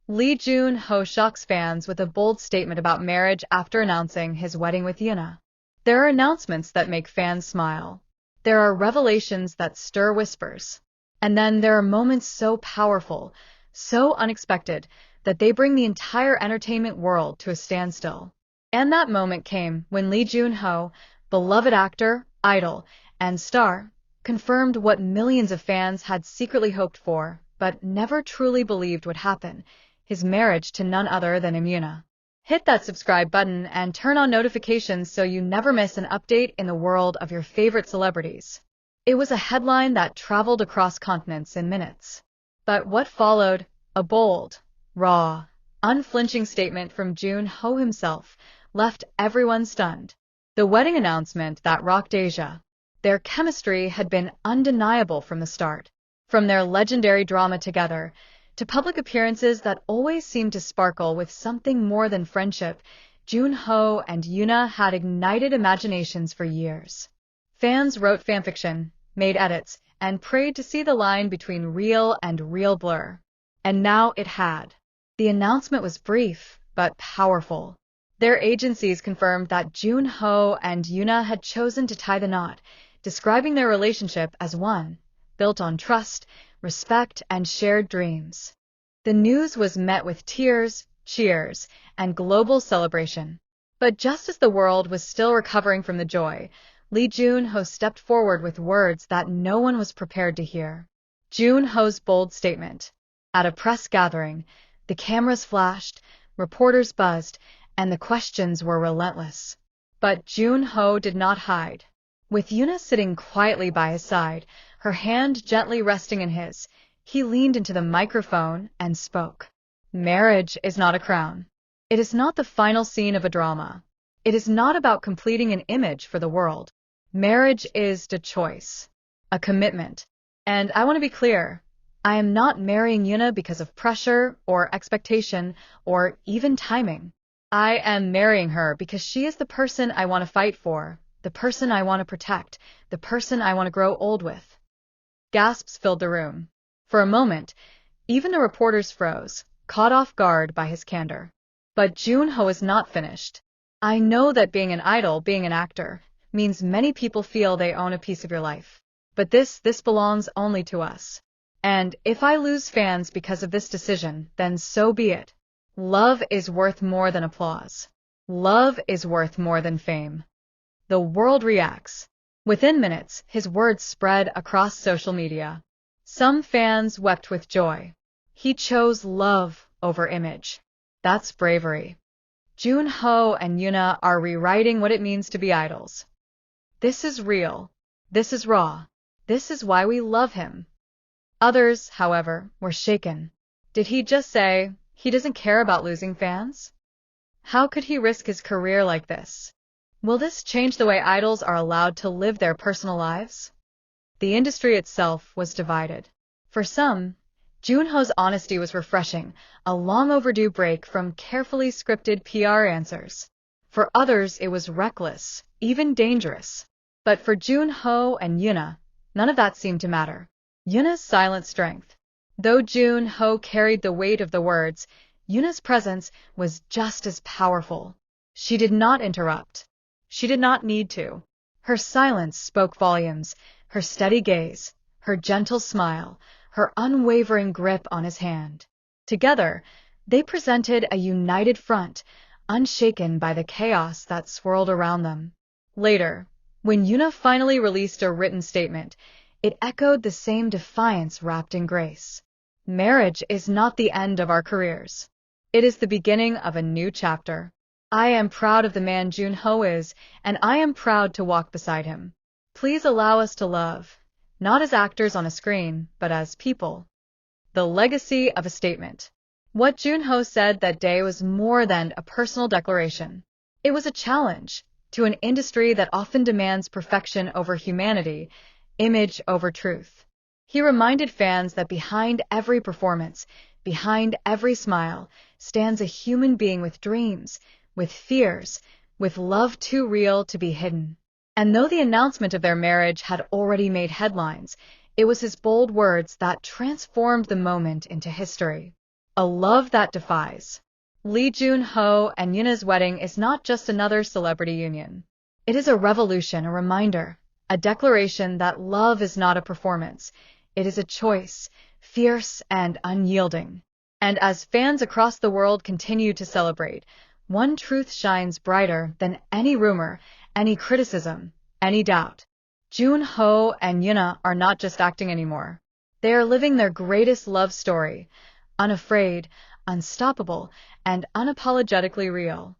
Lee Jun Ho shocks fans with a bold statement about marriage after announcing his wedding with Yoona. There are announcements that make fans smile. There are revelations that stir whispers. And then there are moments so powerful, so unexpected, that they bring the entire entertainment world to a standstill. And that moment came when Lee Jun Ho, beloved actor, idol, and star, confirmed what millions of fans had secretly hoped for, but never truly believed would happen: his marriage to none other than Im Yoona. Hit that subscribe button and turn on notifications so you never miss an update in the world of your favorite celebrities. It was a headline that traveled across continents in minutes. But what followed? A bold, raw, unflinching statement from Jun Ho himself left everyone stunned. The wedding announcement that rocked Asia. Their chemistry had been undeniable from the start. From their legendary drama together, to public appearances that always seemed to sparkle with something more than friendship, Jun Ho and Yoona had ignited imaginations for years. Fans wrote fanfiction, made edits, and prayed to see the line between real and real blur. And now it had. The announcement was brief, but powerful. Their agencies confirmed that Jun Ho and Yoona had chosen to tie the knot, describing their relationship as one built on trust, respect, and shared dreams. The news was met with tears, cheers, and global celebration. But just as the world was still recovering from the joy, Lee Jun Ho stepped forward with words that no one was prepared to hear. Jun Ho's bold statement. At a press gathering, the cameras flashed, reporters buzzed, and the questions were relentless. But Jun Ho did not hide. With Yoona sitting quietly by his side, her hand gently resting in his, he leaned into the microphone and spoke. Marriage is not a crown. It is not the final scene of a drama. It is not about completing an image for the world. Marriage is a choice, a commitment. And I want to be clear, I am not marrying Yoona because of pressure or expectation or even timing. I am marrying her because she is the person I want to fight for, the person I want to protect, the person I want to grow old with. Gasps filled the room. For a moment, even the reporters froze, caught off guard by his candor. But Jun Ho is not finished. I know that being an idol, being an actor, means many people feel they own a piece of your life. But this belongs only to us. And if I lose fans because of this decision, then so be it. Love is worth more than applause. Love is worth more than fame. The world reacts. Within minutes, his words spread across social media. Some fans wept with joy. He chose love over image. That's bravery. Jun Ho and Yoona are rewriting what it means to be idols. This is real. This is raw. This is why we love him. Others, however, were shaken. Did he just say he doesn't care about losing fans? How could he risk his career like this? Will this change the way idols are allowed to live their personal lives? The industry itself was divided. For some, Jun Ho's honesty was refreshing, a long overdue break from carefully scripted PR answers. For others, it was reckless, even dangerous. But for Jun Ho and Yoona, none of that seemed to matter. Yoona's silent strength. Though Jun Ho carried the weight of the words, Yoona's presence was just as powerful. She did not interrupt. She did not need to. Her silence spoke volumes, her steady gaze, her gentle smile, her unwavering grip on his hand. Together, they presented a united front, unshaken by the chaos that swirled around them. Later, when Yoona finally released a written statement, it echoed the same defiance wrapped in grace. Marriage is not the end of our careers. It is the beginning of a new chapter. I am proud of the man Jun Ho is, and I am proud to walk beside him. Please allow us to love, not as actors on a screen, but as people. The legacy of a statement. What Jun Ho said that day was more than a personal declaration. It was a challenge to an industry that often demands perfection over humanity, image over truth. He reminded fans that behind every performance, behind every smile, stands a human being with dreams, with fears, with love too real to be hidden. And though the announcement of their marriage had already made headlines, it was his bold words that transformed the moment into history. A love that defies. Lee Jun Ho and Yoona's wedding is not just another celebrity union. It is a revolution, a reminder, a declaration that love is not a performance. It is a choice, fierce and unyielding. And as fans across the world continue to celebrate, one truth shines brighter than any rumor, any criticism, any doubt. Jun Ho and Yoona are not just acting anymore. They are living their greatest love story, unafraid, unstoppable, and unapologetically real.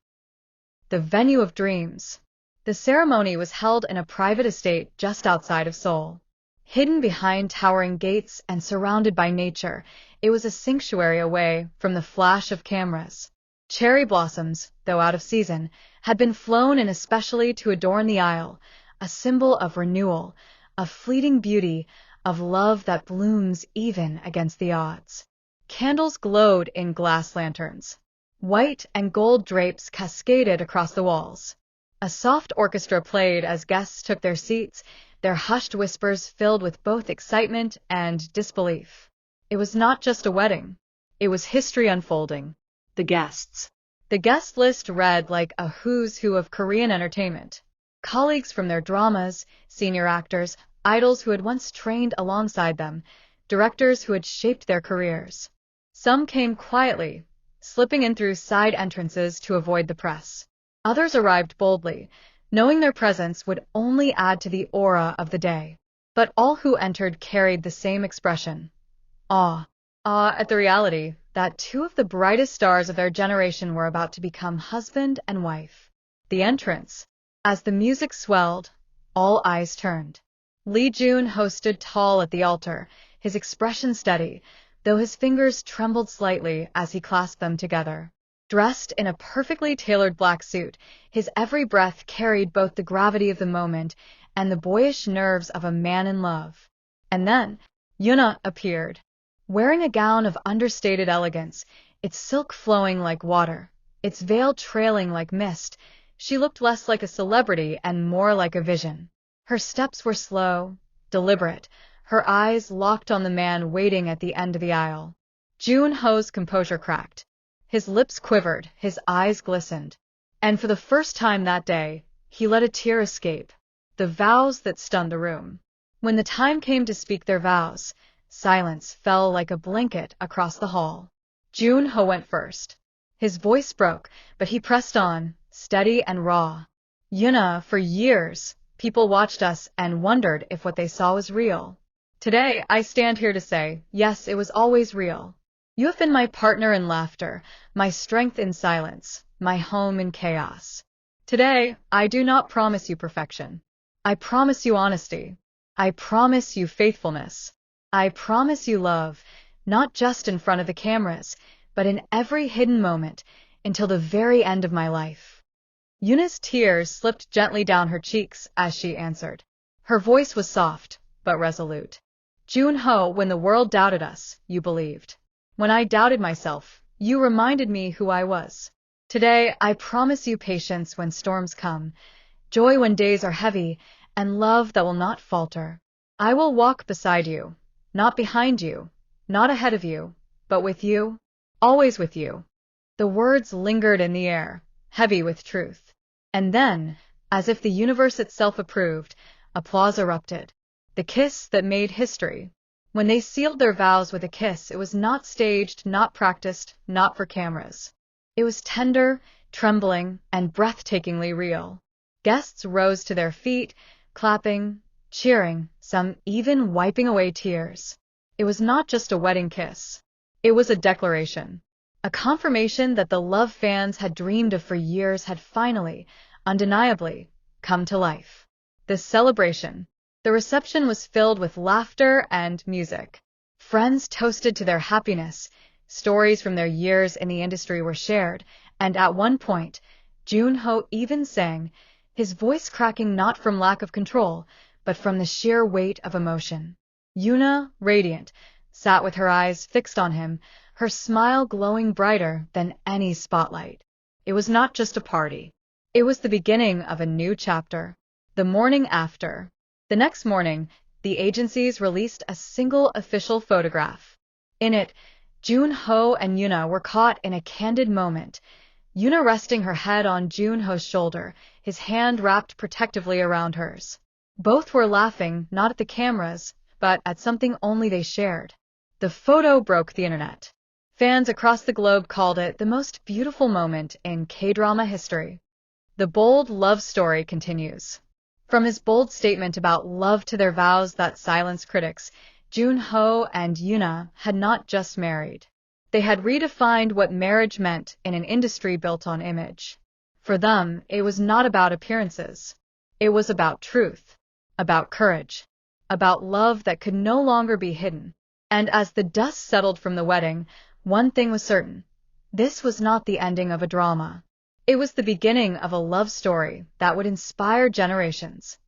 The venue of dreams. The ceremony was held in a private estate just outside of Seoul. Hidden behind towering gates and surrounded by nature, it was a sanctuary away from the flash of cameras. Cherry blossoms, though out of season, had been flown in especially to adorn the aisle, a symbol of renewal, of fleeting beauty, of love that blooms even against the odds. Candles glowed in glass lanterns. White and gold drapes cascaded across the walls. A soft orchestra played as guests took their seats, their hushed whispers filled with both excitement and disbelief. It was not just a wedding. It was history unfolding. The guests. The guest list read like a who's who of Korean entertainment. Colleagues from their dramas, senior actors, idols who had once trained alongside them, directors who had shaped their careers. Some came quietly, slipping in through side entrances to avoid the press. Others arrived boldly, knowing their presence would only add to the aura of the day. But all who entered carried the same expression: awe. Awe at the reality that two of the brightest stars of their generation were about to become husband and wife. The entrance. As the music swelled, all eyes turned. Lee Jun Ho stood tall at the altar, his expression steady, though his fingers trembled slightly as he clasped them together. Dressed in a perfectly tailored black suit, his every breath carried both the gravity of the moment and the boyish nerves of a man in love. And then, Yoona appeared, wearing a gown of understated elegance, its silk flowing like water, its veil trailing like mist. She looked less like a celebrity and more like a vision. Her steps were slow, deliberate, her eyes locked on the man waiting at the end of the aisle. Jun Ho's composure cracked. His lips quivered, his eyes glistened. And for the first time that day, he let a tear escape. The vows that stunned the room. When the time came to speak their vows, silence fell like a blanket across the hall. Jun Ho went first. His voice broke, but he pressed on, steady and raw. Yoona, for years, people watched us and wondered if what they saw was real. Today, I stand here to say, yes, it was always real. You have been my partner in laughter, my strength in silence, my home in chaos. Today, I do not promise you perfection. I promise you honesty. I promise you faithfulness. I promise you love, not just in front of the cameras, but in every hidden moment, until the very end of my life. Yoona's tears slipped gently down her cheeks as she answered. Her voice was soft, but resolute. Jun Ho, when the world doubted us, you believed. When I doubted myself, you reminded me who I was. Today, I promise you patience when storms come, joy when days are heavy, and love that will not falter. I will walk beside you, not behind you, not ahead of you, but with you, always with you. The words lingered in the air, heavy with truth. And then, as if the universe itself approved, applause erupted. The kiss that made history. When they sealed their vows with a kiss, it was not staged, not practiced, not for cameras. It was tender, trembling, and breathtakingly real. Guests rose to their feet, clapping, cheering, some even wiping away tears. It was not just a wedding kiss. It was a declaration. A confirmation that the love fans had dreamed of for years had finally, undeniably, come to life. The celebration. The reception was filled with laughter and music. Friends toasted to their happiness, stories from their years in the industry were shared, and at one point, Jun Ho even sang, his voice cracking not from lack of control, but from the sheer weight of emotion. Yoona, radiant, sat with her eyes fixed on him, her smile glowing brighter than any spotlight. It was not just a party. It was the beginning of a new chapter. The morning after. The next morning, the agencies released a single official photograph. In it, Jun Ho and Yoona were caught in a candid moment, Yoona resting her head on Jun Ho's shoulder, his hand wrapped protectively around hers. Both were laughing, not at the cameras, but at something only they shared. The photo broke the internet. Fans across the globe called it the most beautiful moment in K-drama history. The bold love story continues. From his bold statement about love to their vows that silenced critics, Jun Ho and Yoona had not just married. They had redefined what marriage meant in an industry built on image. For them, it was not about appearances. It was about truth, about courage, about love that could no longer be hidden. And as the dust settled from the wedding, one thing was certain. This was not the ending of a drama. It was the beginning of a love story that would inspire generations.